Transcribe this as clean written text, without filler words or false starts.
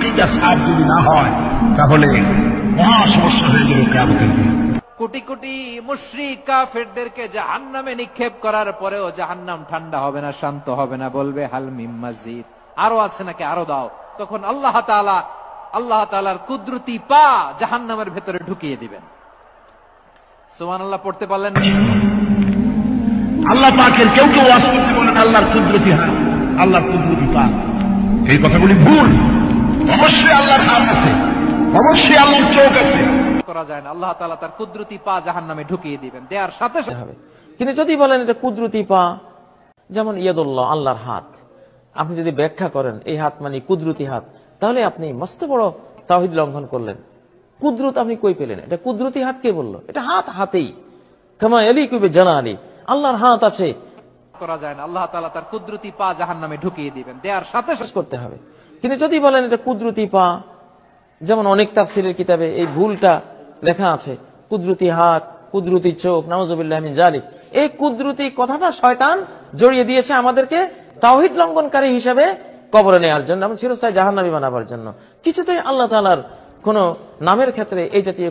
আকিদা সাফ যদি না হয় তাহলে মহা সমস্যা হয়ে যাবে কিয়ামতের দিন। কোটি কোটি মুশরিক কাফেরদেরকে জাহান্নামে নিক্ষেপ করার পরেও জাহান্নাম ঠান্ডা হবে না, শান্ত হবে না, বলবে হাল মিম মাজিদ, আরো আছে নাকি, আরো দাও। তখন আল্লাহ তাআলার কুদরতি পা জাহান্নামের ভেতরে ঢুকিয়ে দিবেন। সুবহানাল্লাহ পড়তে পারলেন না? আল্লাহ পাকের কেউ কেউ ওয়াজ করতে বলেন আল্লাহর কুদরতি হাত, আল্লাহর কুদরতি পা, এই কথাগুলি ভুল। অবশ্যই আল্লাহর হাত আছে, অবশ্যই আল্লাহর চোখ আছে, করা যায় না। আল্লাহ তাআলা তার কুদরতি পা জাহান্নামে ঢুকিয়ে দিবেন, দেওয়ার সাথে সাথে হবে। কিন্তু যদি বলেন এটা কুদরতি পা, যেমন ইয়াদুল্লাহ, আল্লাহর হাত, আপনি যদি ব্যাখ্যা করেন এই হাত মানে কুদরতি হাত, তাহলে আপনি মস্ত বড় তাওহীদ লঙ্ঘন করলেন। কুদরত আপনি কই পেলেন? এটা কুদরতি হাত কে বললো? এটা হাত হাতেই, কামা ইয়ালিকু বিজালালি, আল্লাহর হাত আছে, করা যায় না। আল্লাহ তাআলা তার কুদরতি পা জাহান্নামে ঢুকিয়ে দিবেন, দেওয়ার সাথে সাথে করতে হবে। কিন্তু যদি বলেন এটা কুদরতি পা, যেমন অনেক তাফসীরের কিতাবে এই ভুলটা লেখা আছে, কুদরতি হাত, কুদরতি চোখ, নাউযুবিল্লাহি মিন যালিক। এই কুদরতি কথাটা শয়তান জড়িয়ে দিয়েছে আমাদেরকে তাওহীদ লঙ্ঘনকারী হিসেবে কবরে নেওয়ার জন্য, এবং চিরস্থায়ী জাহান্নামী বানাবার জন্য। কিছুতেই আল্লাহ তাআলার কোন নামের ক্ষেত্রে এই জাতীয়